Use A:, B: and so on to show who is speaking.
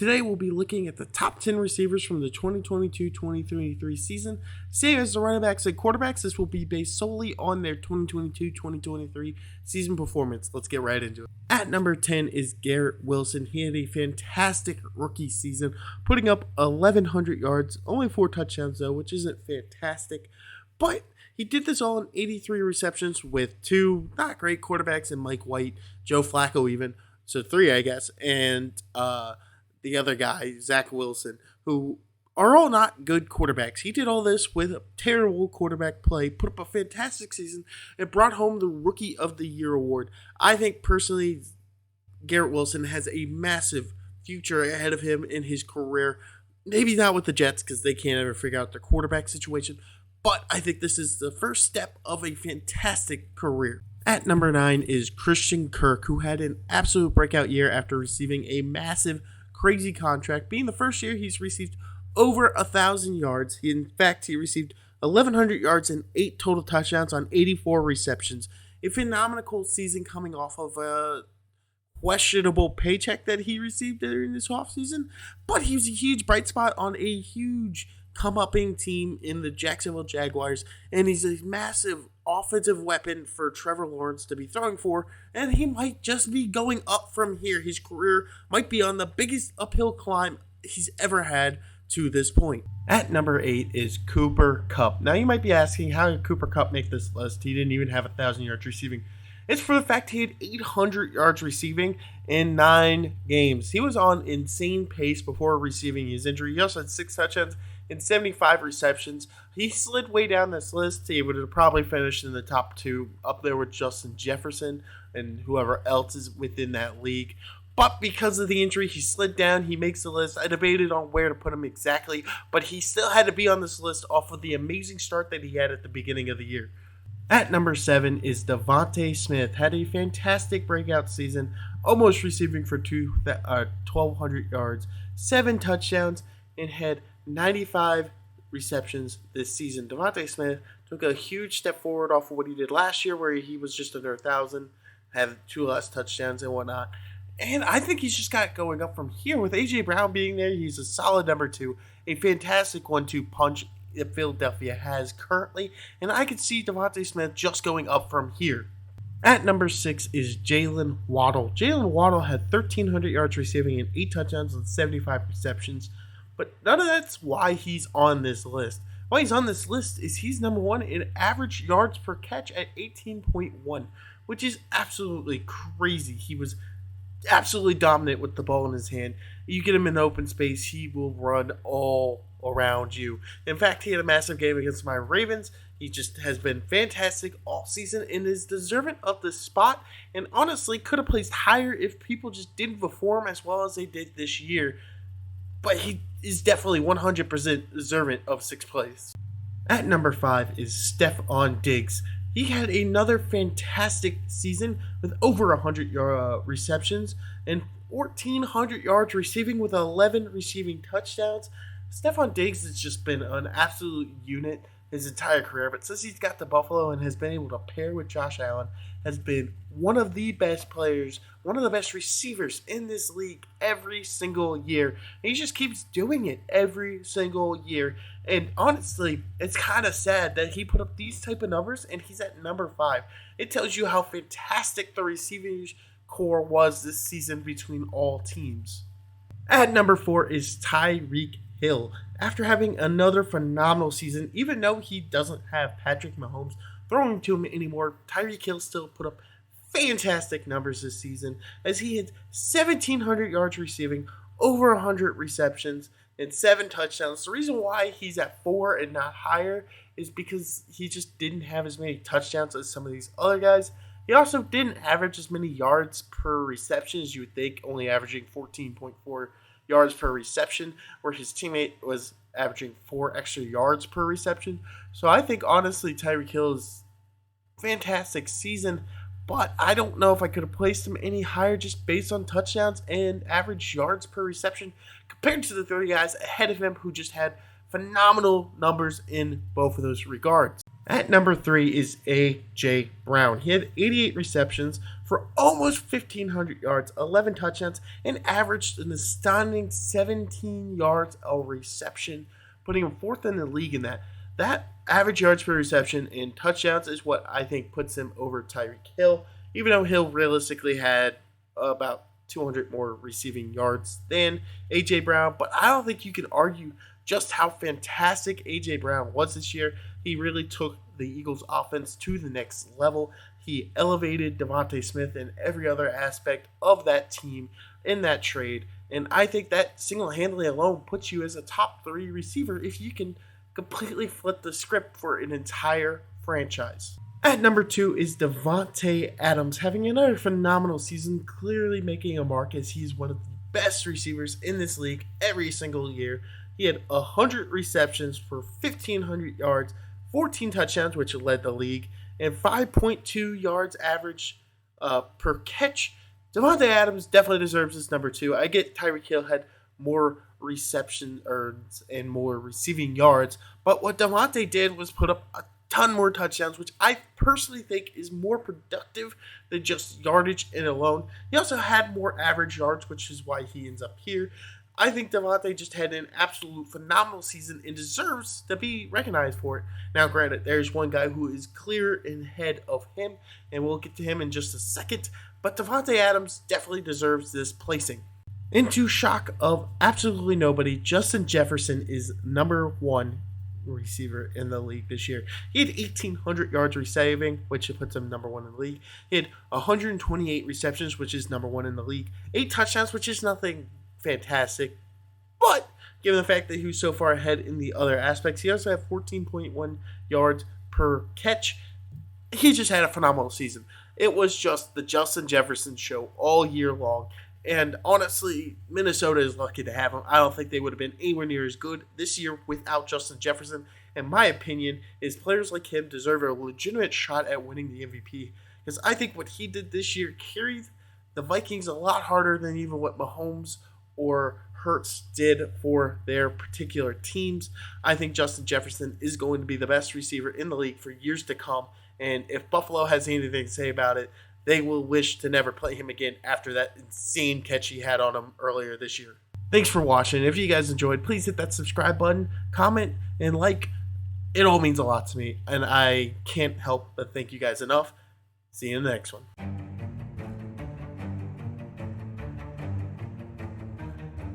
A: Today we'll be looking at the top 10 receivers from the 2022-2023 season. Same as the running backs and quarterbacks, this will be based solely on their 2022-2023 season performance. Let's get right into it. At number 10 is Garrett Wilson. He had a fantastic rookie season, putting up 1,100 yards, only 4 touchdowns though, which isn't fantastic. But he did this all in 83 receptions with 2 not great quarterbacks in Mike White, Joe Flacco even, so 3 I guess, and the other guy, Zach Wilson, who are all not good quarterbacks. He did all this with a terrible quarterback play, put up a fantastic season, and brought home the Rookie of the Year award. I think personally, Garrett Wilson has a massive future ahead of him in his career. Maybe not with the Jets because they can't ever figure out their quarterback situation, but I think this is the first step of a fantastic career. At number 9 is Christian KIRK, who had an absolute breakout year after receiving a massive crazy contract, being the first year he's received over 1,000 yards. In fact, he received 1,100 yards and 8 total touchdowns on 84 receptions. A phenomenal season coming off of a questionable paycheck that he received during this offseason, but he was a huge bright spot on a huge come-upping team in the Jacksonville Jaguars, and he's a massive offensive weapon for Trevor Lawrence to be throwing for, and he might just be going up from here. His career might be on the biggest uphill climb he's ever had to this point. At number 8 is Cooper Kupp. Now you might be asking, how did Cooper Kupp make this list? He didn't even have 1,000 yards receiving. It's for the fact he had 800 yards receiving in 9 games. He was on insane pace before receiving his injury. He also had 6 touchdowns and 75 receptions. He slid way down this list. He would have probably finished in the top 2, up there with Justin Jefferson and whoever else is within that league. But because of the injury, he slid down. He makes the list. I debated on where to put him exactly, but he still had to be on this list off of the amazing start that he had at the beginning of the year. At number 7 is Devontae Smith. Had a fantastic breakout season, almost receiving for 1,200 yards, 7 touchdowns, and had 95 receptions this season. Devontae Smith took a huge step forward off of what he did last year, where he was just under 1,000, had 2 less touchdowns and whatnot. And I think he's just got going up from here. With A.J. Brown being there, he's a solid number 2, a fantastic 1-2 punch that Philadelphia has currently, and I could see Devontae Smith just going up from here. At number 6 is Jalen Waddle. Jalen Waddle had 1,300 yards receiving and 8 touchdowns and 75 receptions, but none of that's why he's on this list. Why he's on this list is he's number 1 in average yards per catch at 18.1, which is absolutely crazy. He was absolutely dominant with the ball in his hand. You get him in open space, he will run all around you. In fact, he had a massive game against my Ravens. He just has been fantastic all season and is deserving of the spot, and honestly could have placed higher if people just didn't perform as well as they did this year. But he is definitely 100% deserving of 6th place. At number 5 is STEFON Diggs. He had another fantastic season with over 100 receptions and 1,400 yards receiving with 11 receiving touchdowns. STEFON Diggs has just been an absolute unit his entire career, but since he's got to Buffalo and has been able to pair with Josh Allen, has been one of the best players, one of the best receivers in this league every single year. And he just keeps doing it every single year. And honestly, it's kind of sad that he put up these type of numbers and he's at number 5. It tells you how fantastic the receiving core was this season between all teams. At number 4 is Tyreek Hill. After having another phenomenal season, even though he doesn't have Patrick Mahomes throwing to him anymore, Tyreek Hill still put up fantastic numbers this season as he had 1,700 yards receiving, over 100 receptions, and 7 touchdowns. The reason why he's at 4 and not higher is because he just didn't have as many touchdowns as some of these other guys. He also didn't average as many yards per reception as you would think, only averaging 14.4 yards per reception, where his teammate was averaging 4 extra yards per reception. So I think honestly Tyreek Hill is fantastic season, but I don't know if I could have placed him any higher just based on touchdowns and average yards per reception compared to the 3 guys ahead of him who just had phenomenal numbers in both of those regards. At number 3 is A.J. Brown. He had 88 receptions for almost 1,500 yards, 11 touchdowns, and averaged an astounding 17 yards a reception, putting him fourth in the league in that. That average yards per reception and touchdowns is what I think puts him over Tyreek Hill, even though Hill realistically had about 200 more receiving yards than A.J. Brown. But I don't think you can argue just how fantastic A.J. Brown was this year. He really took the Eagles' offense to the next level. He elevated Devontae Smith in every other aspect of that team in that trade. And I think that single-handedly alone puts you as a top 3 receiver if you can completely flip the script for an entire franchise. At number 2 is Davante Adams, having another phenomenal season, clearly making a mark as he's one of the best receivers in this league every single year. He had 100 receptions for 1,500 yards, 14 touchdowns, which led the league, and 5.2 yards average per catch. Davante Adams definitely deserves this number 2. I get Tyreek Hill had more reception and more receiving yards, but what Davante did was put up a ton more touchdowns, which I personally think is more productive than just yardage in alone. He also had more average yards, which is why he ends up here. I think Davante just had an absolute phenomenal season and deserves to be recognized for it. Now, granted, there's one guy who is clear in head of him, and we'll get to him in just a second, but Davante Adams definitely deserves this placing. Into shock of absolutely nobody, Justin Jefferson is number 1 receiver in the league this year. He had 1,800 yards receiving, which puts him number 1 in the league. He had 128 receptions, which is number 1 in the league. 8 touchdowns, which is nothing fantastic, but given the fact that he was so far ahead in the other aspects, he also had 14.1 yards per catch. He just had a phenomenal season. It was just the Justin Jefferson show all year long. And honestly, Minnesota is lucky to have him. I don't think they would have been anywhere near as good this year without Justin Jefferson. And my opinion is players like him deserve a legitimate shot at winning the MVP. Because I think what he did this year carried the Vikings a lot harder than even what Mahomes or Hurts did for their particular teams. I think Justin Jefferson is going to be the best receiver in the league for years to come. And if Buffalo has anything to say about it, they will wish to never play him again after that insane catch he had on him earlier this year. Thanks for watching. If you guys enjoyed, please hit that subscribe button, comment, and like. It all means a lot to me, and I can't help but thank you guys enough. See you in the next one.